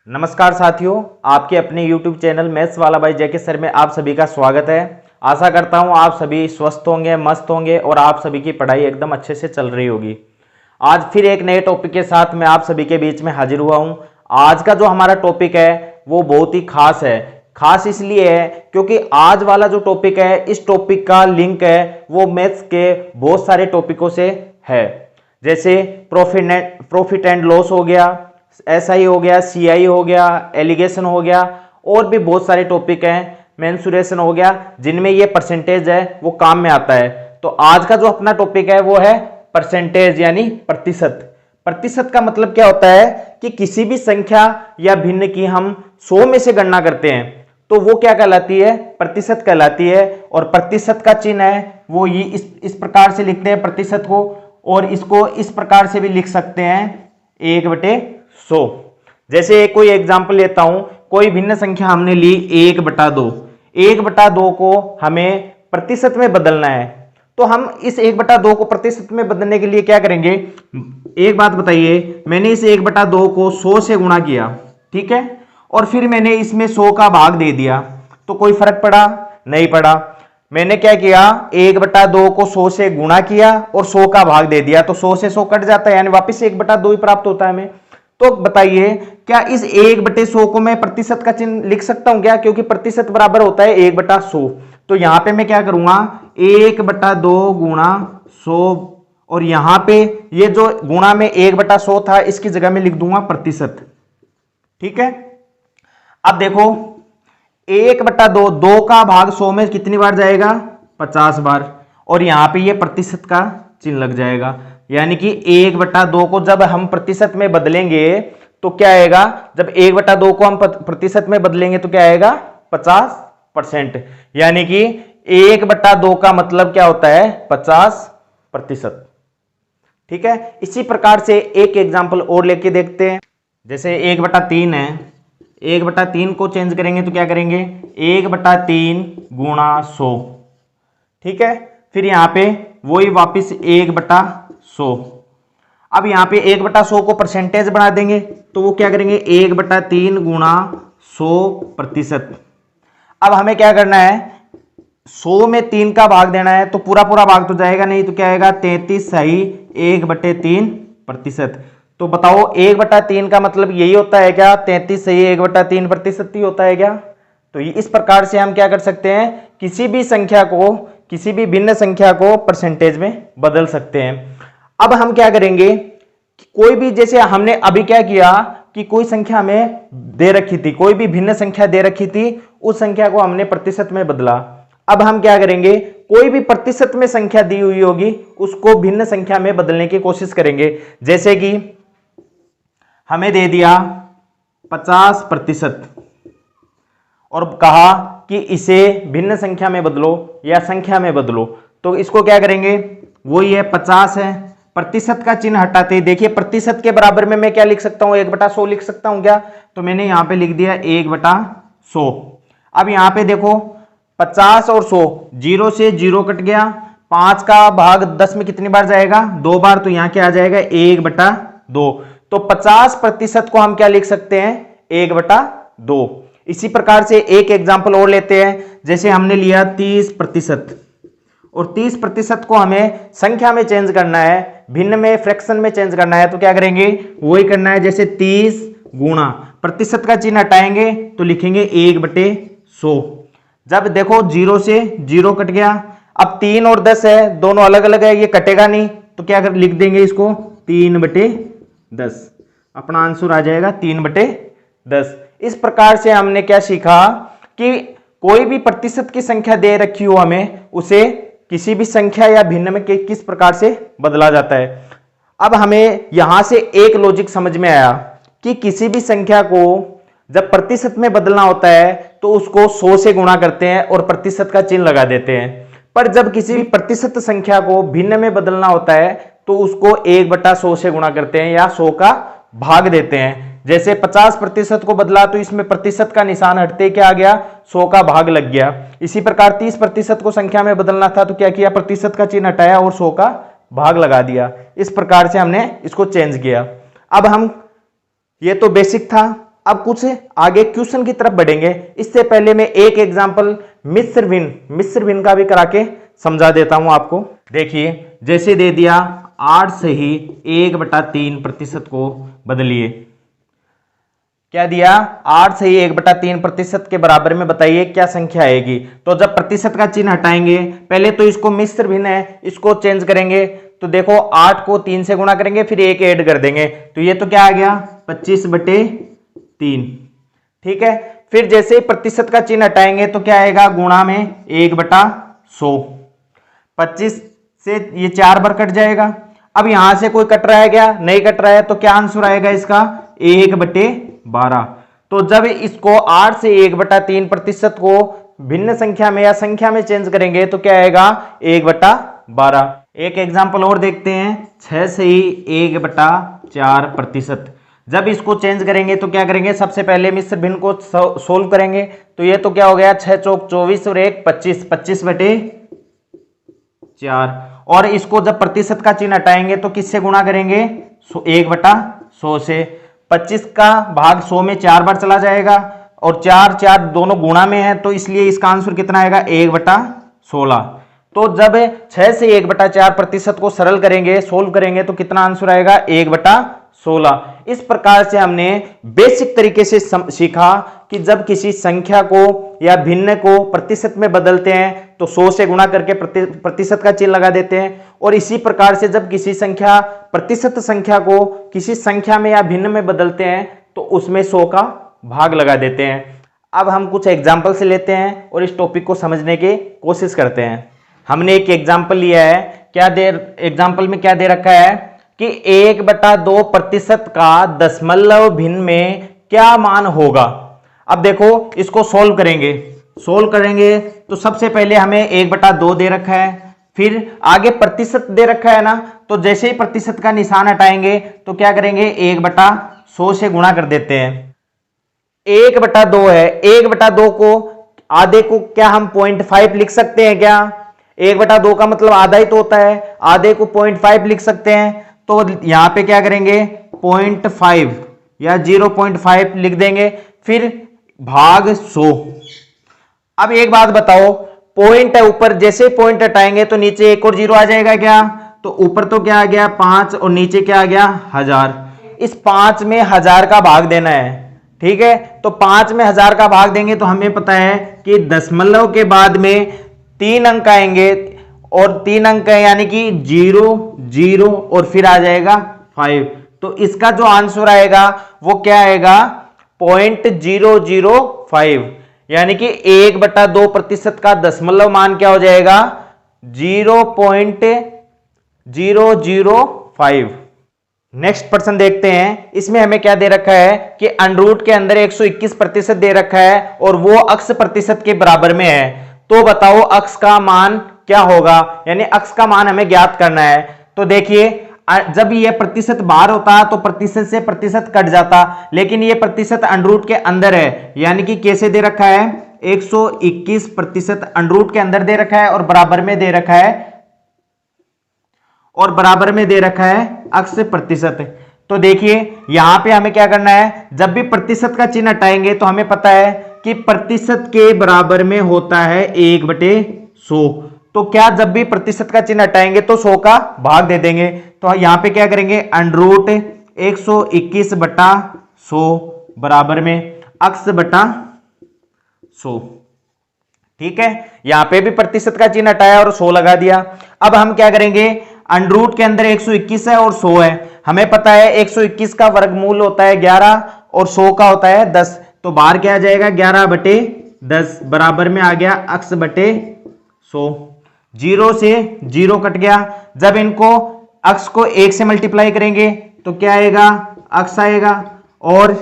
नमस्कार साथियों, आपके अपने YouTube चैनल मैथ्स वाला भाई जेके सर में आप सभी का स्वागत है। आशा करता हूं आप सभी स्वस्थ होंगे, मस्त होंगे और आप सभी की पढ़ाई एकदम अच्छे से चल रही होगी। आज फिर एक नए टॉपिक के साथ मैं आप सभी के बीच में हाजिर हुआ हूं। आज का जो हमारा टॉपिक है वो बहुत ही खास है। खास इसलिए है क्योंकि आज वाला जो टॉपिक है, इस टॉपिक का लिंक है वो मैथ्स के बहुत सारे टॉपिकों से है। जैसे प्रॉफिट एंड लॉस हो गया, SI हो गया, CI हो गया, एलिगेशन हो गया और भी बहुत सारे टॉपिक हैं, मेंसुरेशन हो गया, जिनमें ये परसेंटेज है वो काम में आता है। तो आज का जो अपना टॉपिक है वो है परसेंटेज यानी प्रतिशत। प्रतिशत का मतलब क्या होता है कि किसी भी संख्या या भिन्न की हम 100 में से गणना करते हैं तो वो क्या कहलाती है? प्रतिशत कहलाती है। और प्रतिशत का चिन्ह है वो ये इस प्रकार से लिखते हैं प्रतिशत को, और इसको इस प्रकार से भी लिख सकते हैं 1/100। जैसे कोई एग्जांपल लेता हूं, कोई भिन्न संख्या हमने ली 1/2। 1/2 को हमें प्रतिशत में बदलना है, तो हम इस 1/2 को प्रतिशत में बदलने के लिए क्या करेंगे? एक बात बताइए, मैंने इस 1/2 को 100 से गुणा किया, ठीक है, और फिर मैंने इसमें 100 का भाग दे दिया, तो कोई फर्क पड़ा? नहीं पड़ा। मैंने क्या किया? 1/2 को 100 से गुणा किया और 100 का भाग दे दिया, तो 100 से 100 कट जाता है, यानी वापस 1/2 ही प्राप्त होता है हमें। तो बताइए, क्या इस 1/100 को मैं प्रतिशत का चिन्ह लिख सकता हूं क्या? क्योंकि प्रतिशत बराबर होता है 1/100। तो यहां पे मैं क्या करूंगा? 1/2 गुणा 100, और यहां पे ये जो गुणा में 1/100 था, इसकी जगह में लिख दूंगा प्रतिशत। ठीक है, अब देखो 1/2, 2 का भाग 100 में कितनी बार जाएगा? 50 बार, और यहां पे ये प्रतिशत का चिन्ह लग जाएगा। यानी कि 1/2 को जब हम प्रतिशत में बदलेंगे तो क्या आएगा? जब 1/2 को हम प्रतिशत में बदलेंगे तो क्या आएगा? 50%। यानी कि 1/2 का मतलब क्या होता है? 50%। ठीक है, इसी प्रकार से एक एग्जांपल और लेके देखते हैं। जैसे 1/3 है, 1/3 को चेंज करेंगे तो क्या करेंगे? 1/3 गुणा 100। ठीक है, फिर यहां पे वही वापिस 1/100। अब यहां पे 1/100 को परसेंटेज बना देंगे तो वो क्या करेंगे? 1/3 गुणा 100%। अब हमें क्या करना है? 100 में 3 का भाग देना है, तो पूरा पूरा भाग तो जाएगा नहीं, तो क्या आएगा? 33 सही 1/3%। तो बताओ 1/3 का मतलब यही होता है क्या? 33 सही 1/3% ही होता है क्या? तो इस प्रकार से हम क्या कर सकते हैं? किसी भी संख्या को, किसी भी भिन्न संख्या को परसेंटेज में बदल सकते हैं। अब हम क्या करेंगे? कोई भी, जैसे हमने अभी क्या किया कि कोई संख्या हमें दे रखी थी, कोई भी भिन्न संख्या दे रखी थी, उस संख्या को हमने प्रतिशत में बदला। अब हम क्या करेंगे? कोई भी प्रतिशत में संख्या दी हुई होगी उसको भिन्न संख्या में बदलने की कोशिश करेंगे। जैसे कि हमें दे दिया 50% और कहा कि इसे भिन्न संख्या में बदलो या संख्या में बदलो, तो इसको क्या करेंगे? वही है 50 है, प्रतिशत का चिन्ह हटाते ही देखिए प्रतिशत के बराबर में मैं क्या लिख सकता हूं? 1/100 लिख सकता हूं क्या? तो मैंने यहां पे लिख दिया 1/100। अब यहां पे देखो 50 और 100, 0 से 0 कट गया, 5 का भाग 10 में कितनी बार जाएगा? 2 बार, तो यहां क्या आ जाएगा? 1/2। तो 50% को हम क्या लिख सकते हैं? 1/2। इसी प्रकार से एक एग्जाम्पल और लेते हैं। जैसे हमने लिया 30%, और 30% को हमें संख्या में चेंज करना है, भिन्न में, फ्रैक्शन में चेंज करना है, तो क्या करेंगे? वही करना है। जैसे 30 गुणा, प्रतिशत का चिन्ह हटाएंगे तो लिखेंगे 1/100। जब देखो 0 से 0 कट गया, अब 3 और 10 है, दोनों अलग अलग है, ये कटेगा नहीं, तो क्या लिख देंगे इसको? 3/10। अपना आंसर आ जाएगा 3/10। इस प्रकार से हमने क्या सीखा कि कोई भी प्रतिशत की संख्या दे रखी हो हमें, उसे किसी भी संख्या या भिन्न में किस प्रकार से बदला जाता है। अब हमें यहां से एक लॉजिक समझ में आया कि किसी भी संख्या को जब प्रतिशत में बदलना होता है तो उसको 100 से गुणा करते हैं और प्रतिशत का चिन्ह लगा देते हैं, पर जब किसी भी प्रतिशत संख्या को भिन्न में बदलना होता है तो उसको 1/100 से गुणा करते हैं या 100 का भाग देते हैं। जैसे 50% को बदला तो इसमें प्रतिशत का निशान हटते क्या आ गया? 100 का भाग लग गया। इसी प्रकार 30% को संख्या में बदलना था तो क्या किया? प्रतिशत का चिन्ह हटाया और 100 का भाग लगा दिया। इस प्रकार से हमने इसको चेंज किया। अब हम, ये तो बेसिक था। अब कुछ आगे क्वेश्चन की तरफ बढ़ेंगे, इससे पहले मैं एक एग्जांपल मिस्र भिन्न का भी करा के समझा देता हूं आपको। देखिए, जैसे दे दिया 8 से ही 1/3% को बदलिए। क्या दिया? 8 से ही 1/3% के बराबर में बताइए क्या संख्या आएगी। तो जब प्रतिशत का चिन्ह हटाएंगे, पहले तो इसको मिस्र भिन्न है, इसको चेंज करेंगे। तो देखो 8 को 3 से गुणा करेंगे, फिर 1 ऐड कर देंगे, तो ये तो क्या आ गया 25/3। ठीक है, फिर जैसे ही प्रतिशत का चिन्ह हटाएंगे तो क्या आएगा? गुणा में 1/100। 25 से ये 4 बार कट जाएगा। अब यहां से कोई कट रहा है क्या? नहीं कट रहा है, तो क्या आंसर आएगा इसका? 1/12। तो जब इसको 8 से 1/3% को भिन्न संख्या में या संख्या में चेंज करेंगे तो क्या आएगा? 1/12। एक एग्जांपल और देखते हैं, 6 से ही 1/4%। जब इसको चेंज करेंगे तो क्या करेंगे? सबसे पहले मिश्र भिन्न को सोल्व करेंगे, तो ये तो क्या हो गया? 6 चौक 24 और 1 25, 25/4। और इसको जब प्रतिशत का चिन्ह हटाएंगे तो किससे गुणा करेंगे? 1/100 से। 25 का भाग 100 में 4 बार चला जाएगा, और 4 दोनों गुणा में है, तो इसलिए इसका आंसर कितना आएगा? 1/16। तो जब 6 से 1/4% को सरल करेंगे, सोल्व करेंगे, तो कितना आंसर आएगा? 1/16। इस प्रकार से हमने बेसिक तरीके से सीखा कि जब किसी संख्या को या भिन्न को प्रतिशत में बदलते हैं तो 100 से गुणा करके प्रतिशत का चिन्ह लगा देते हैं, और इसी प्रकार से जब किसी संख्या प्रतिशत संख्या को किसी संख्या में या भिन्न में बदलते हैं तो उसमें 100 का भाग लगा देते हैं। अब हम कुछ एग्जाम्पल से लेते हैं और इस टॉपिक को समझने की कोशिश करते हैं। हमने एक एग्जाम्पल लिया है, एग्जाम्पल में क्या दे रखा है कि 1/2% का दशमलव भिन्न में क्या मान होगा। अब देखो इसको सोल्व करेंगे तो सबसे पहले हमें 1/2 दे रखा है, फिर आगे प्रतिशत दे रखा है ना, तो जैसे ही प्रतिशत का निशान हटाएंगे तो क्या करेंगे? 1/100 से गुणा कर देते हैं। 1/2 है, 1/2 को आधे को क्या हम 0.5 लिख सकते हैं क्या? 1/2 का मतलब आधा ही तो होता है, आधे को 0.5 लिख सकते हैं। तो यहां पे क्या करेंगे? 0.5 या 0.5 लिख देंगे, फिर भाग 100। अब एक बात बताओ, पॉइंट है ऊपर, जैसे पॉइंट हटाएंगे तो नीचे एक और 0 आ जाएगा क्या? तो ऊपर तो क्या आ गया? 5, और नीचे क्या आ गया? 1000। इस 5 में 1000 का भाग देना है। ठीक है, तो 5 में 1000 का भाग देंगे तो हमें पता है कि दशमलव के बाद में 3 अंक आएंगे, और 3 अंक है यानी कि 0 0 और फिर आ जाएगा 5। तो इसका जो आंसर आएगा वो क्या आएगा? 0.005, यानी कि 1/2% का दशमलव मान क्या हो जाएगा? 0.005। नेक्स्ट प्रश्न देखते हैं, इसमें हमें क्या दे रखा है कि अंडररूट के अंदर 121% दे रखा है और वो अक्स प्रतिशत के बराबर में है। तो बताओ अक्स का मान क्या होगा, यानी अक्स का मान हमें ज्ञात करना है। तो देखिए, जब ये प्रतिशत बाहर होता तो प्रतिशत से प्रतिशत कट जाता, लेकिन ये प्रतिशत अंडररूट के अंदर है, यानी कि कैसे दे रखा है? 121% अंडररूट के अंदर दे रखा है और बराबर में दे रखा है अक्स प्रतिशत। तो देखिए यहां पे हमें क्या करना है, जब भी प्रतिशत का चिन्ह हटाएंगे तो हमें पता है कि प्रतिशत के बराबर में होता है 1/100। तो क्या जब भी प्रतिशत का चिन्ह हटाएंगे तो 100 का भाग दे देंगे। तो यहां पे क्या करेंगे? अंडररूट 121/100 बराबर में अक्स बटा 100। ठीक है, यहां पे भी प्रतिशत का चिन्ह हटाया और 100 लगा दिया। अब हम क्या करेंगे? अंडररूट के अंदर 121 है और 100 है, हमें पता है 121 का वर्गमूल होता है 11 और 100 का होता है 10। तो बाहर क्या आ जाएगा? 11/10 बराबर में आ गया अक्स बटे 100। 0 से 0 कट गया। जब इनको अक्स को 1 से मल्टीप्लाई करेंगे तो क्या आएगा? अक्स आएगा, और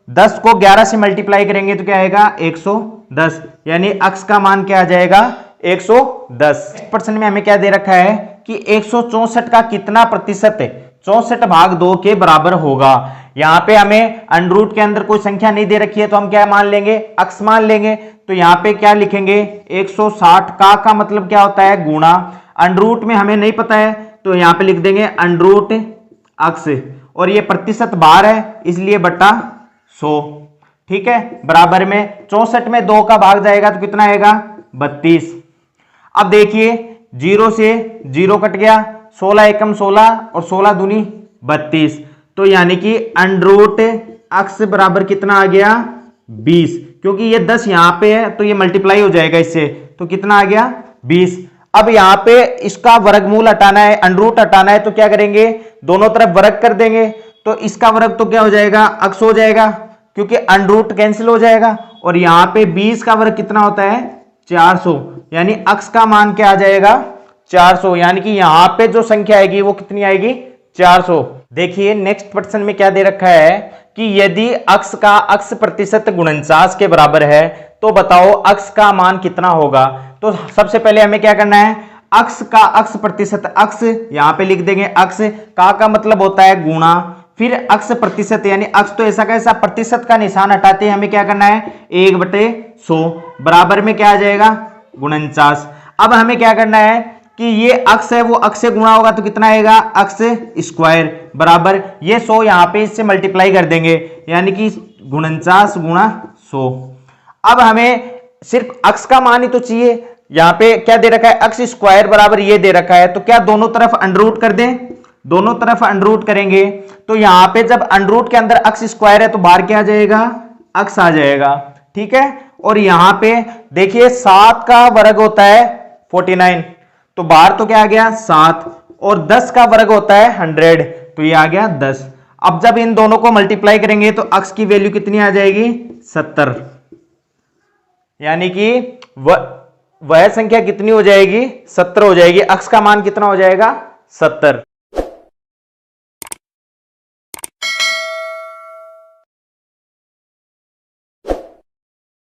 10 को 11 से मल्टीप्लाई करेंगे तो क्या आएगा? 110, यानी अक्स का मान क्या आ जाएगा? 110। प्रश्न में हमें क्या दे रखा है कि 164 का कितना प्रतिशत है 64/2 के बराबर होगा। यहां पे हमें अंडररूट के अंदर कोई संख्या नहीं दे रखी है, तो हम क्या मान लेंगे? अक्स मान लेंगे। तो यहां पे क्या लिखेंगे? 160 का मतलब क्या होता है? गुणा। अंडररूट में हमें नहीं पता है तो यहां पे लिख देंगे अंडररूट अक्स, और ये प्रतिशत बाहर है इसलिए बटा 100। ठीक है, बराबर में 64 में 2 का भाग जाएगा तो कितना आएगा 32। अब देखिए 0 से 0 कट गया, 16 एकम 16 और 16 दूनी 32, तो यानी कि अंडरूट x बराबर कितना आ गया 20, क्योंकि ये 10 यहां पे है तो ये मल्टीप्लाई हो जाएगा इससे, तो कितना आ गया 20। अब यहां पे इसका वर्गमूल हटाना है, अंडरूट हटाना है, तो क्या करेंगे दोनों तरफ वर्ग कर देंगे, तो इसका वर्ग तो क्या हो जाएगा x हो जाएगा, क्योंकि अंडरूट कैंसिल हो जाएगा, और यहां पे 20 का वर्ग कितना होता है 400, यानी x का मान क्या आ जाएगा 400, यानी कि यहां पे जो संख्या आएगी वो कितनी आएगी 400। देखिए नेक्स्ट प्रश्न में क्या दे रखा है कि यदि x का x प्रतिशत 49 के बराबर है तो बताओ x का मान कितना होगा। तो सबसे पहले हमें क्या करना है, x का x प्रतिशत, x यहां पे लिख देंगे, x का मतलब होता है गुणा, फिर x प्रतिशत यानी x तो ऐसा कैसा प्रतिशत का निशान हटाते हैं, हमें क्या करना है 1/100 बराबर में क्या आ जाएगा 49। अब हमें क्या करना है कि ये x है वो x से गुणा होगा तो कितना आएगा x स्क्वायर बराबर ये 100 यहां पे इससे मल्टीप्लाई कर देंगे, यानी कि 49 गुणा 100। अब हमें सिर्फ x का मान ही तो चाहिए, यहां पे क्या दे रखा है x स्क्वायर बराबर ये दे रखा है, तो क्या दोनों तरफ अंडररूट कर दें, दोनों तरफ अंडररूट करेंगे तो यहां पे जब अंडररूट के अंदर x स्क्वायर है तो बाहर क्या आ जाएगा x आ जाएगा, ठीक है। और यहां पे देखिए 7 का वर्ग होता है 49, तो बाहर तो क्या आ गया 7, और 10 का वर्ग होता है 100, तो ये आ गया 10। अब जब इन दोनों को मल्टीप्लाई करेंगे तो x की वैल्यू कितनी आ जाएगी 70, यानी कि वह संख्या कितनी हो जाएगी 70 हो जाएगी, x का मान कितना हो जाएगा 70।